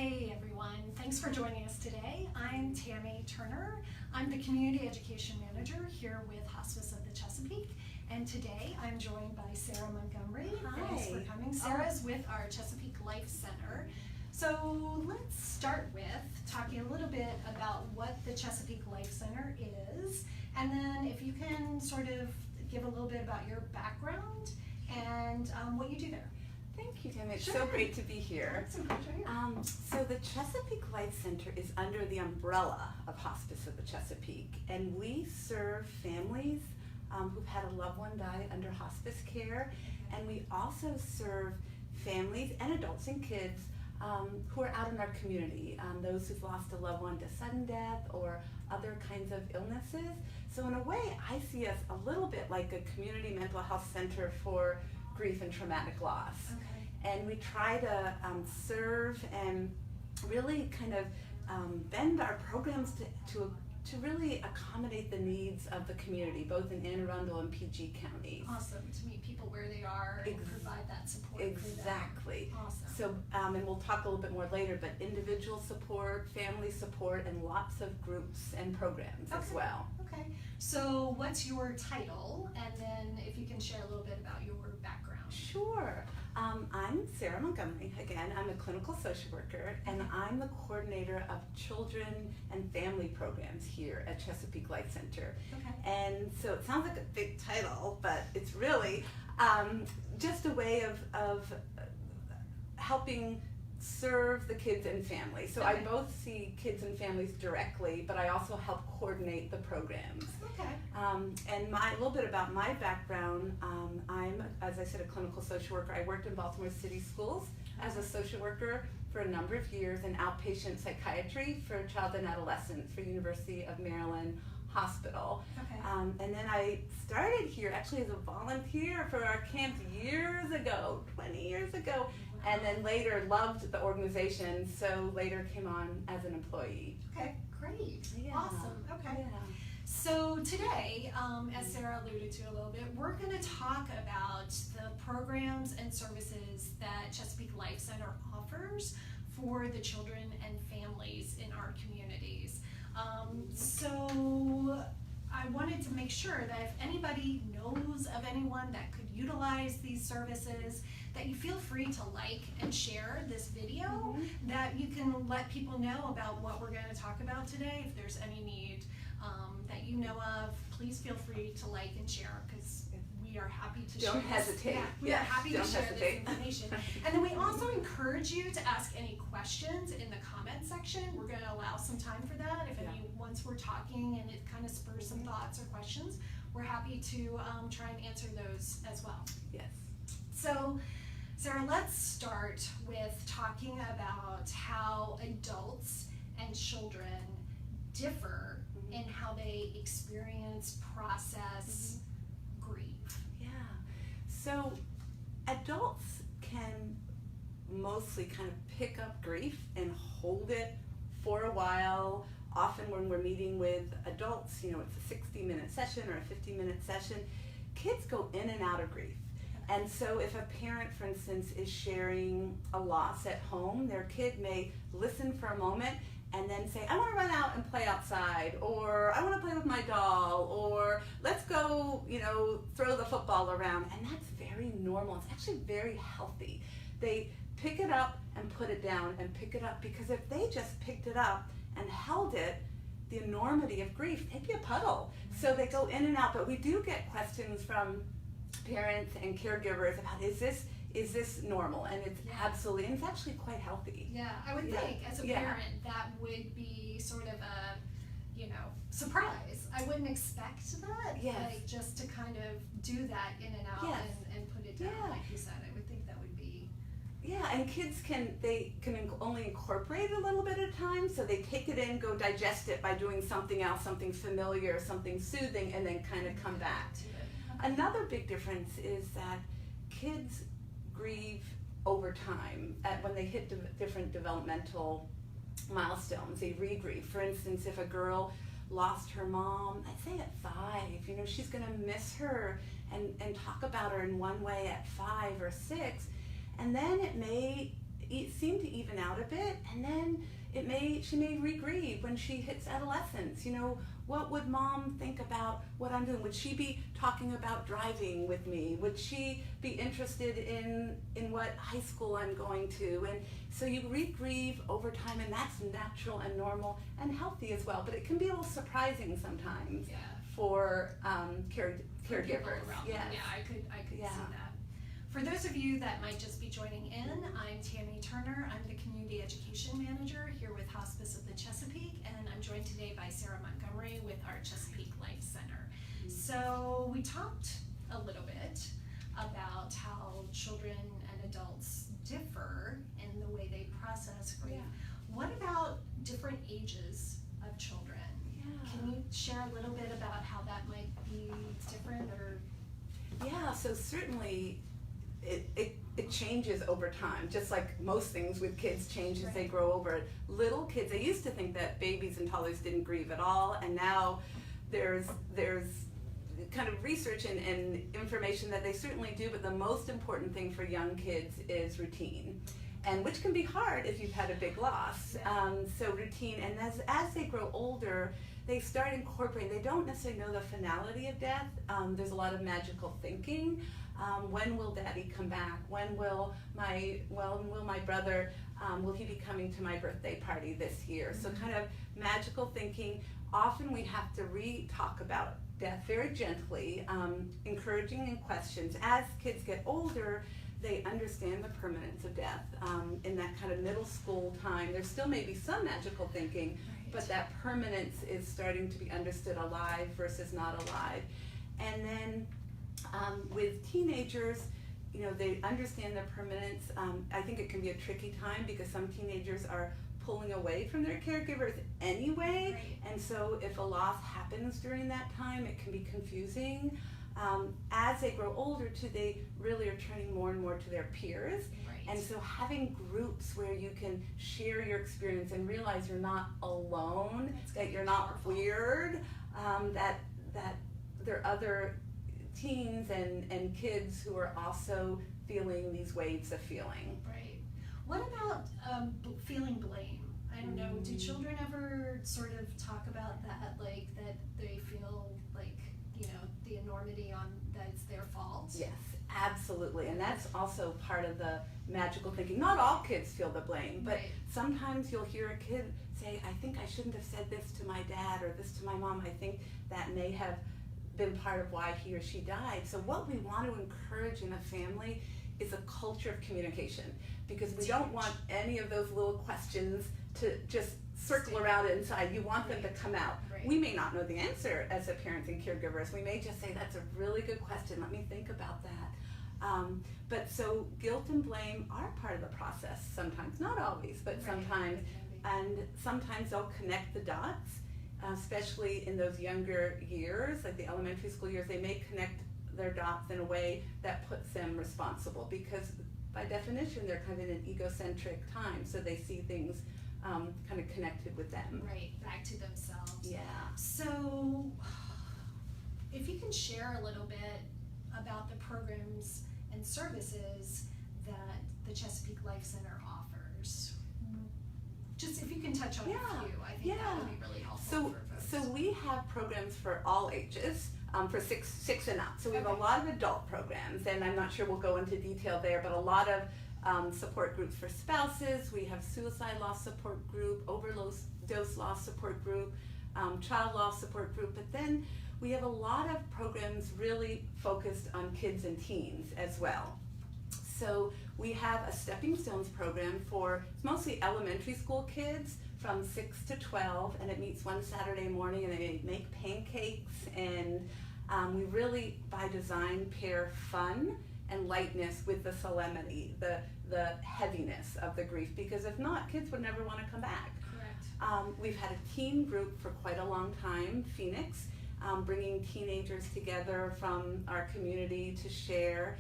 Hey everyone, thanks for joining us today. I'm Tammy Turner. I'm the Community Education Manager here with Hospice of the Chesapeake. And today I'm joined by Sarah Montgomery. Hi. Thanks for coming. Sarah's with our Chesapeake Life Center. So let's start with talking a little bit about what the Chesapeake Life Center is. And then if you can sort of give a little bit about your background and what you do there. Thank you, Tammy. It's Sure. so great to be here. It's a pleasure. So the Chesapeake Life Center is under the umbrella of Hospice of the Chesapeake, and we serve families who've had a loved one die under hospice care, and we also serve families and adults and kids who are out in our community, those who've lost a loved one to sudden death or other kinds of illnesses. So in a way, I see us a little bit like a community mental health center for grief and traumatic loss. Okay. And we try to serve and really kind of bend our programs to really accommodate the needs of the community, both in Anne Arundel and PG counties. Awesome, to meet people where they are and provide that support Exactly. for them. Awesome. So, and we'll talk a little bit more later, but individual support, family support, and lots of groups and programs as well. Okay, so what's your title? And then if you can share a little bit about your background. Sure. I'm Sarah Montgomery. Again, I'm a clinical social worker, and I'm the coordinator of children and family programs here at Chesapeake Life Center. Okay. And so it sounds like a big title, but it's really just a way of helping serve the kids and families. So I both see kids and families directly, but I also help coordinate the programs. Okay. And a little bit about my background, I'm, as I said, a clinical social worker. I worked in Baltimore City Schools as a social worker for a number of years in outpatient psychiatry for child and adolescents for University of Maryland Hospital. Okay. And then I started here actually as a volunteer for our camp years ago, 20 years ago, and then later loved the organization, so later came on as an employee. Okay, great. Yeah. Awesome. Okay. Yeah. So today, as Sarah alluded to a little bit, we're going to talk about the programs and services that Chesapeake Life Center offers for the children and families in our communities. So I wanted to make sure that if anybody knows of anyone that could utilize these services, that you feel free to like and share this video, that you can let people know about what we're going to talk about today. If there's any need that you know of, please feel free to like and share, because we are happy to share. Don't hesitate. Yeah, we are happy to share this hesitate. information. And then we also encourage you to ask any questions in the comment section. We're going to allow some time for that. If any, once we're talking and it kind of spurs some thoughts or questions, we're happy to try and answer those as well. Yes. So, Sarah, let's start with talking about how adults and children differ in how they experience, process grief. Yeah. So adults can mostly kind of pick up grief and hold it for a while. Often when we're meeting with adults, it's a 60-minute session or a 50-minute session. Kids go in and out of grief. And so if a parent, for instance, is sharing a loss at home, their kid may listen for a moment and then say, I want to run out and play outside, or I want to play with my doll, or let's go, throw the football around. And that's very normal. It's actually very healthy. They pick it up and put it down and pick it up, because if they just picked it up and held it, the enormity of grief, they'd be a puddle. So they go in and out. But we do get questions from parents and caregivers about, is this normal? And it's absolutely, and it's actually quite healthy. Yeah, I would think as a parent that would be sort of a, surprise. I wouldn't expect that, like just to kind of do that in and out and put it down, like you said. I would think that would be. Yeah, and kids can only incorporate a little bit at a time, so they take it in, go digest it by doing something else, something familiar, something soothing, and then kind of come back to it. Another big difference is that kids grieve over time when they hit different developmental milestones. They re-grieve. For instance, if a girl lost her mom, I'd say at 5, she's going to miss her and talk about her in one way at 5 or 6, and then it may seem to even out a bit, and And then she may re-grieve when she hits adolescence. You know, what would mom think about what I'm doing? Would she be talking about driving with me? Would she be interested in what high school I'm going to? And so you re-grieve over time, and that's natural and normal and healthy as well. But it can be a little surprising sometimes for caregivers. Around Yes. them. Yeah, I could see that. For those of you that might just be joining in, I'm Tammy Turner. I'm the Community Education Manager here with Hospice of the Chesapeake, and I'm joined today by Sarah Montgomery with our Chesapeake Life Center. So we talked a little bit about how children and adults differ in the way they process grief. Yeah. What about different ages of children? Can you share a little bit about how that might be different or? Yeah, so certainly it changes over time, just like most things with kids change as they grow over. Little kids, I used to think that babies and toddlers didn't grieve at all, and now there's kind of research and information that they certainly do, but the most important thing for young kids is routine, and which can be hard if you've had a big loss. So routine, and as they grow older, they start incorporating, they don't necessarily know the finality of death. There's a lot of magical thinking. When will daddy come back? When will my brother, will he be coming to my birthday party this year? So kind of magical thinking. Often we have to talk about death very gently, encouraging in questions. As kids get older, they understand the permanence of death. In that kind of middle school time, there still may be some magical thinking, but that permanence is starting to be understood, alive versus not alive. And then with teenagers, you know, they understand their permanence. I think it can be a tricky time because some teenagers are pulling away from their caregivers anyway, and so if a loss happens during that time, it can be confusing. As they grow older too, they really are turning more and more to their peers. And so having groups where you can share your experience and realize you're not alone, that you're not weird, that there are other teens and kids who are also feeling these waves of feeling. Right. What about feeling blame? I don't know, do children ever sort of talk about that, like that they feel like, you know, the enormity on that it's their fault? Yes, absolutely. And that's also part of the magical thinking. Not all kids feel the blame, but sometimes you'll hear a kid say, I think I shouldn't have said this to my dad or this to my mom. I think that may have been part of why he or she died. So what we want to encourage in a family is a culture of communication, because we don't want any of those little questions to just circle around inside. You want them to come out. We may not know the answer as a parents and caregivers. We may just say, that's a really good question, let me think about that. But so guilt and blame are part of the process sometimes, not always, but sometimes. And sometimes they'll connect the dots, especially in those younger years, like the elementary school years. They may connect their dots in a way that puts them responsible, because by definition they're kind of in an egocentric time, so they see things kind of connected with them. Right, back to themselves. Yeah. So if you can share a little bit about the programs and services that the Chesapeake Life Center offers. Just if you can touch on a few, I think that would be really helpful for folks. So we have programs for all ages, for six and up. So we have a lot of adult programs, and I'm not sure we'll go into detail there, but a lot of support groups for spouses. We have suicide loss support group, overdose loss support group, child loss support group, but then we have a lot of programs really focused on kids and teens as well. So we have a Stepping Stones program for mostly elementary school kids from 6 to 12, and it meets one Saturday morning, and they make pancakes, and we really, by design, pair fun and lightness with the solemnity, the heaviness of the grief, because if not, kids would never want to come back. Correct. We've had a teen group for quite a long time, Phoenix, bringing teenagers together from our community to share.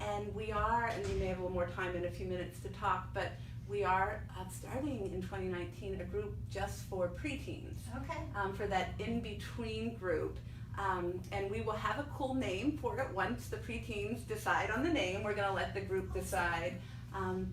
And we are, and we may have a little more time in a few minutes to talk, but we are starting in 2019 a group just for preteens. Okay. For that in-between group. And we will have a cool name for it once the preteens decide on the name. We're going to let the group decide.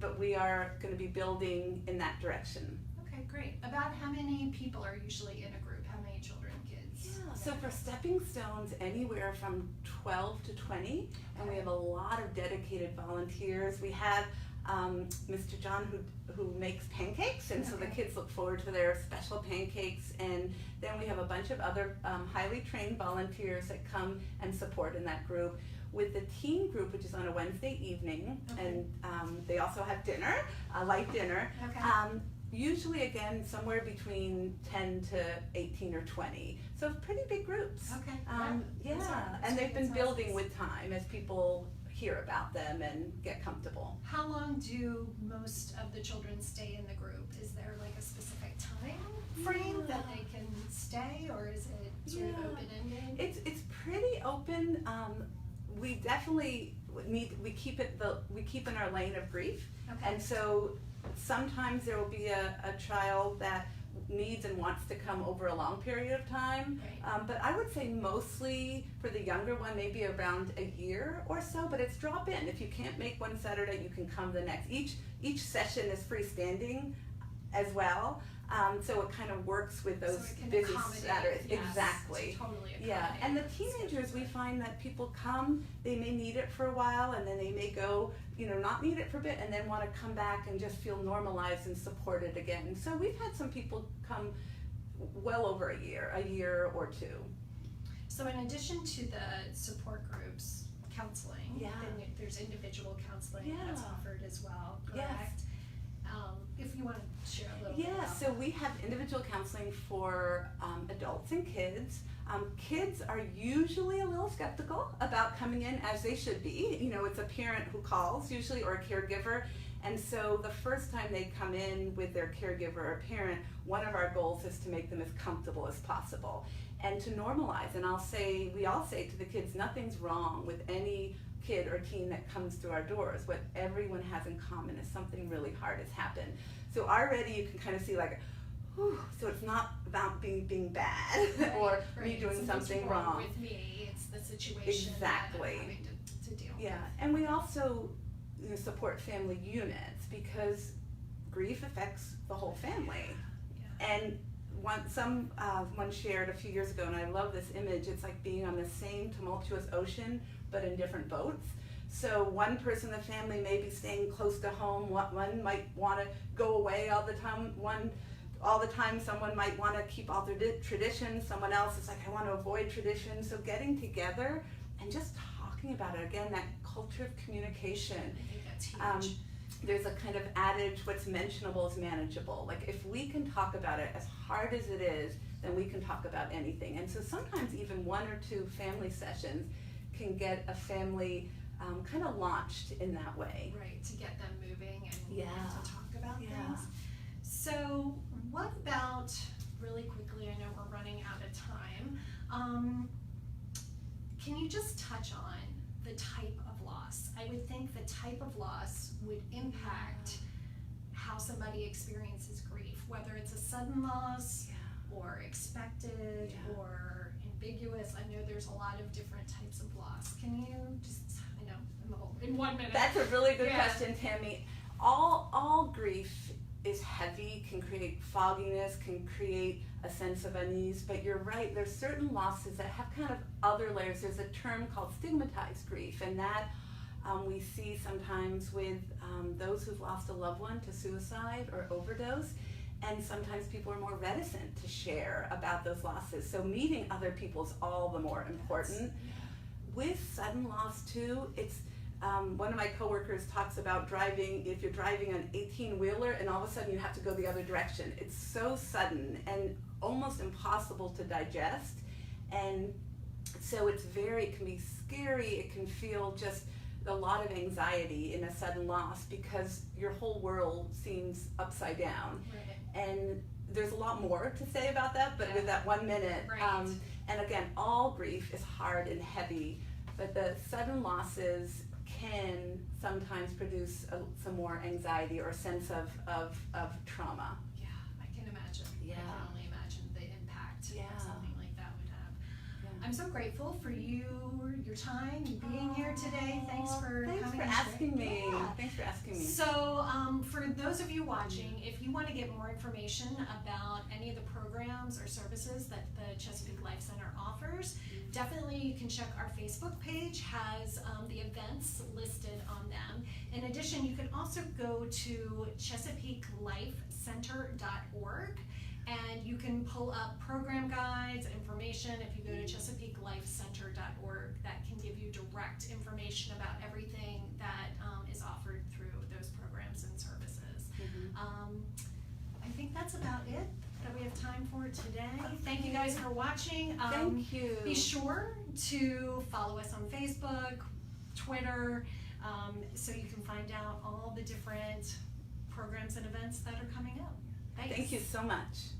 but we are going to be building in that direction. Okay, great. About how many people are usually in a group? How many children, kids? Yeah, so for Stepping Stones, anywhere from 12 to 20, and we have a lot of dedicated volunteers. We have Mr. John who makes pancakes, and so the kids look forward to their special pancakes, and then we have a bunch of other highly trained volunteers that come and support in that group. With the teen group, which is on a Wednesday evening, and they also have dinner, a light dinner. Usually, again, somewhere between 10 to 18 or 20. So pretty big groups. Okay. And they've been building with time as people hear about them and get comfortable. How long do most of the children stay in the group? Is there like a specific time frame that they can stay, or is it sort of open-ended? It's pretty open. We definitely we keep in our lane of grief, and so sometimes there will be a child that needs and wants to come over a long period of time, but I would say mostly for the younger one, maybe around a year or so, but it's drop in. If you can't make one Saturday, you can come the next. Each session is freestanding as well, so it kind of works with those busy Saturdays. Yes, exactly. Totally. Yeah, and the teenagers, we find that people come, they may need it for a while, and then they may go, not need it for a bit, and then want to come back and just feel normalized and supported again. So we've had some people come well over a year or two. So in addition to the support groups, counseling, then there's individual counseling that's offered as well, correct? Yes. If you want to share a little bit about so we have individual counseling for adults and kids. Kids are usually a little skeptical about coming in, as they should be. It's a parent who calls usually, or a caregiver. And so the first time they come in with their caregiver or parent, one of our goals is to make them as comfortable as possible and to normalize. And we all say to the kids, nothing's wrong with any kid or teen that comes through our doors. What everyone has in common is something really hard has happened. So already you can kind of see like, whew, so it's not about being bad or me doing something wrong with me. It's the situation that I'm having to deal with. And we also support family units because grief affects the whole family. And someone shared a few years ago, and I love this image. It's like being on the same tumultuous ocean, but in different boats. So one person in the family may be staying close to home. One might want to go away all the time. Someone might want to keep all their traditions. Someone else is like, I want to avoid traditions. So getting together and just talking about it again, that culture of communication. I think that's huge. There's a kind of adage, what's mentionable is manageable. Like if we can talk about it as hard as it is, then we can talk about anything. And so sometimes even 1 or 2 family sessions can get a family kind of launched in that way. Right, to get them moving and to talk about things. So what about, really quickly, I know we're running out of time, can you just touch on the type of loss? I would think the type of loss would impact how somebody experiences grief, whether it's a sudden loss or expected or ambiguous. I know there's a lot of different types of loss. Can you just, in 1 minute? That's a really good question, Tammy. All grief is heavy, can create fogginess, can create a sense of unease, but you're right, there's certain losses that have kind of other layers. There's a term called stigmatized grief, and that we see sometimes with those who've lost a loved one to suicide or overdose, and sometimes people are more reticent to share about those losses. So meeting other people is all the more important. With sudden loss too, it's one of my coworkers talks about driving, if you're driving an 18-wheeler and all of a sudden you have to go the other direction. It's so sudden and almost impossible to digest. And so it can be scary, it can feel just a lot of anxiety in a sudden loss because your whole world seems upside down. Right. And there's a lot more to say about that, but with that 1 minute, and again, all grief is hard and heavy, but the sudden losses can sometimes produce some more anxiety or sense of trauma. Yeah, I can imagine. Yeah. I can only imagine the impact that something like that would have. I'm so grateful for you, your time, and being here today. Thanks for Thanks coming for and asking me. Yeah. Thanks for asking me. So, for those of you watching, if you want to get more information about any of the programs or services that the Chesapeake Life Center offers, definitely you can check our Facebook page, has the events listed on them. In addition, you can also go to ChesapeakeLifeCenter.org, and you can pull up program guides, information. If you go to ChesapeakeLifeCenter.org, that can give you direct information about everything that is offered through those programs and services. I think that's about it that we have time for today. Thank you guys for watching. Thank you. Be sure to follow us on Facebook, Twitter, so you can find out all the different programs and events that are coming up. Thanks. Thank you so much.